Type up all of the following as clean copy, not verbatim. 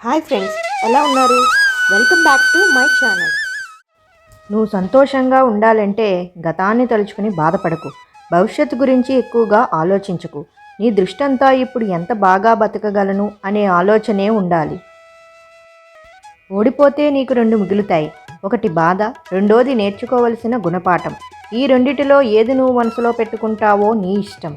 Hi friends, ఎలా ఉన్నారు? Welcome back to my channel. నువ్వు సంతోషంగా ఉండాలంటే గతాన్ని తలుచుకుని బాధపడకు. భవిష్యత్తు గురించి ఎక్కువగా ఆలోచించకు. నీ దృష్టంతా ఇప్పుడు ఎంత బాగా బతకగలను అనే ఆలోచనే ఉండాలి. ఓడిపోతే నీకు రెండు మిగులుతాయి. ఒకటి బాధ, రెండోది నేర్చుకోవలసిన గుణపాఠం. ఈ రెండిటిలో ఏది నువ్వు మనసులో పెట్టుకుంటావో నీ ఇష్టం.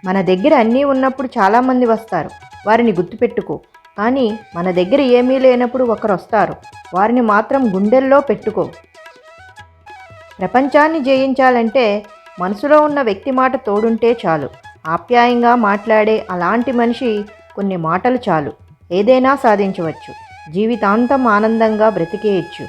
మన దగ్గర అన్నీ ఉన్నప్పుడు చాలామంది వస్తారు, వారిని గుర్తుపెట్టుకో. కానీ మన దగ్గర ఏమీ లేనప్పుడు ఒకరు వస్తారు, వారిని మాత్రం గుండెల్లో పెట్టుకో. ప్రపంచాన్ని జయించాలంటే మనసులో ఉన్న వ్యక్తి మాట తోడుంటే చాలు. ఆప్యాయంగా మాట్లాడే అలాంటి మనిషి కొన్ని మాటలు చాలు, ఏదైనా సాధించవచ్చు. జీవితాంతం ఆనందంగా బ్రతికేయచ్చు.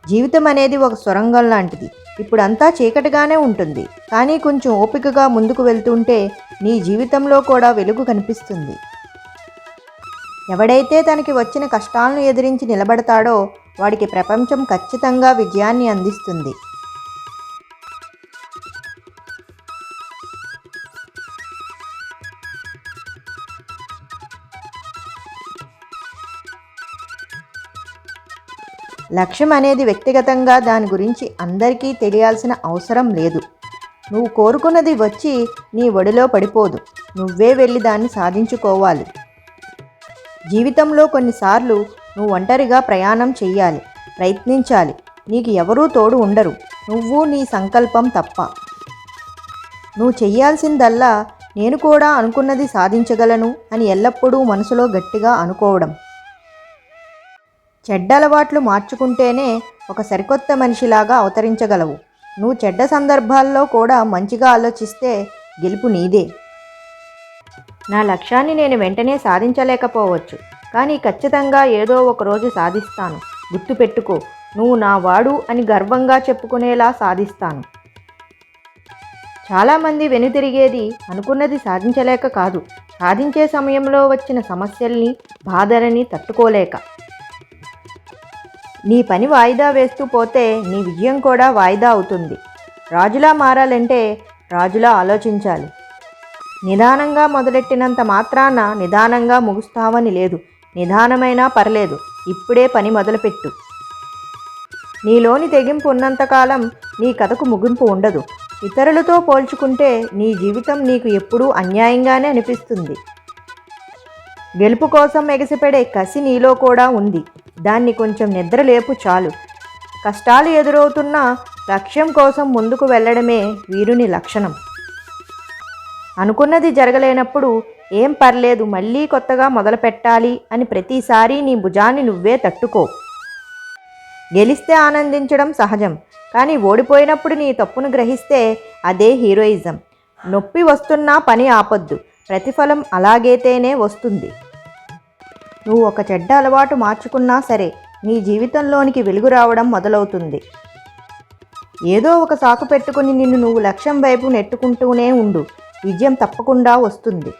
జీవితం అనేది ఒక సొరంగం లాంటిది. ఇప్పుడంతా చీకటిగానే ఉంటుంది, కానీ కొంచెం ఓపికగా ముందుకు వెళ్తుంటే నీ జీవితంలో కూడా వెలుగు కనిపిస్తుంది. ఎవడైతే తనకి వచ్చిన కష్టాలను ఎదిరించి నిలబడతాడో వాడికి ప్రపంచం ఖచ్చితంగా విజయాన్ని అందిస్తుంది. లక్ష్యం అనేది వ్యక్తిగతంగా దాని గురించి అందరికీ తెలియాల్సిన అవసరం లేదు. నువ్వు కోరుకున్నది వచ్చి నీ ఒడిలో పడిపోదు, నువ్వే వెళ్ళి దాన్ని సాధించుకోవాలి. జీవితంలో కొన్నిసార్లు నువ్వు ఒంటరిగా ప్రయాణం చెయ్యాలి, ప్రయత్నించాలి. నీకు ఎవరూ తోడు ఉండరు, నువ్వు నీ సంకల్పం తప్ప. నువ్వు చెయ్యాల్సిందల్లా నేను కూడా అనుకున్నది సాధించగలను అని ఎల్లప్పుడూ మనసులో గట్టిగా అనుకోవడం. చెడ్డ అలవాట్లు మార్చుకుంటేనే ఒక సరికొత్త మనిషిలాగా అవతరించగలవు. నువ్వు చెడ్డ సందర్భాల్లో కూడా మంచిగా ఆలోచిస్తే గెలుపు నీదే. నా లక్ష్యాన్ని నేను వెంటనే సాధించలేకపోవచ్చు, కానీ ఖచ్చితంగా ఏదో ఒక రోజు సాధిస్తాను. గుర్తుపెట్టుకో, నువ్వు నా వాడు అని గర్వంగా చెప్పుకునేలా సాధిస్తాను. చాలామంది వెనుతిరిగేది అనుకున్నది సాధించలేక కాదు, సాధించే సమయంలో వచ్చిన సమస్యల్ని, బాధలని తట్టుకోలేక. నీ పని వాయిదా వేస్తూ పోతే నీ విజయం కూడా వాయిదా అవుతుంది. రాజులా మారాలంటే రాజులా ఆలోచించాలి. నిదానంగా మొదలెట్టినంత మాత్రాన నిదానంగా ముగుస్తావని లేదు. నిదానమైనా పర్లేదు, ఇప్పుడే పని మొదలుపెట్టు. నీలోని తెగింపు ఉన్నంతకాలం నీ కథకు ముగింపు ఉండదు. ఇతరులతో పోల్చుకుంటే నీ జీవితం నీకు ఎప్పుడూ అన్యాయంగానే అనిపిస్తుంది. గెలుపు కోసం ఎగసిపడే కసి నీలో కూడా ఉంది, దాన్ని కొంచెం నిద్రలేపు చాలు. కష్టాలు ఎదురవుతున్నా లక్ష్యం కోసం ముందుకు వెళ్ళడమే వీరుని లక్షణం. అనుకున్నది జరగలేనప్పుడు ఏం పర్లేదు, మళ్ళీ కొత్తగా మొదలు పెట్టాలి అని ప్రతిసారి నీ భుజాన్ని నువ్వే తట్టుకో. గెలిస్తే ఆనందించడం సహజం, కానీ ఓడిపోయినప్పుడు నీ తప్పును గ్రహిస్తే అదే హీరోయిజం. నొప్పి వస్తున్నా పని ఆపొద్దు, ప్రతిఫలం అలాగైతేనే వస్తుంది. నువ్వు ఒక చెడ్డ అలవాటు మార్చుకున్నా సరే నీ జీవితంలోనికి వెలుగు రావడం మొదలవుతుంది. ఏదో ఒక సాకు పెట్టుకుని నిన్ను నువ్వు లక్ష్యం వైపు నెట్టుకుంటూనే ఉండు, విజయం తప్పకుండా వస్తుంది.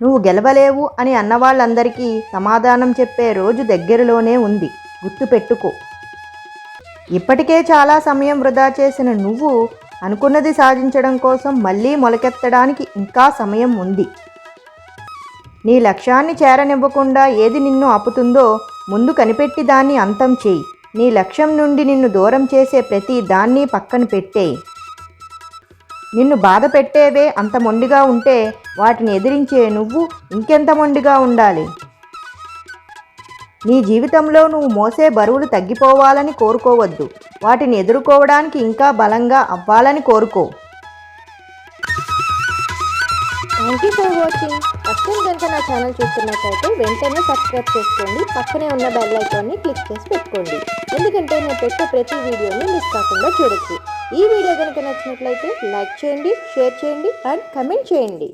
నువ్వు గెలవలేవు అని అన్నవాళ్ళందరికీ సమాధానం చెప్పే రోజు దగ్గరలోనే ఉంది, గుర్తుపెట్టుకో. ఇప్పటికే చాలా సమయం వృధా చేసిన నువ్వు అనుకున్నది సాధించడం కోసం మళ్ళీ మొలకెత్తడానికి ఇంకా సమయం ఉంది. నీ లక్ష్యాన్ని చేరనివ్వకుండా ఏది నిన్ను ఆపుతుందో ముందు కనిపెట్టి దాన్ని అంతం చేయి. నీ లక్ష్యం నుండి నిన్ను దూరం చేసే ప్రతి దాన్ని పక్కన పెట్టేయి. నిన్ను బాధ పెట్టేవే అంత మొండిగా ఉంటే వాటిని ఎదిరించే నువ్వు ఇంకెంత మొండిగా ఉండాలి. నీ జీవితంలో నువ్వు మోసే బరువులు తగ్గిపోవాలని కోరుకోవద్దు, వాటిని ఎదుర్కోవడానికి ఇంకా బలంగా అవ్వాలని కోరుకో. Thank you for watching. First time కనుక నా ఛానల్ చూస్తున్నట్లయితే వెంటనే సబ్స్క్రైబ్ చేసుకోండి, పక్కనే ఉన్న బెల్ ఐకాన్ని క్లిక్ చేసి పెట్టుకోండి. ఎందుకంటే నేను పెట్టే ప్రతి వీడియోని మిస్ కాకుండా చూడొచ్చు. ఈ వీడియో కనుక నచ్చినట్లయితే లైక్ చేయండి, షేర్ చేయండి అండ్ కమెంట్ చేయండి.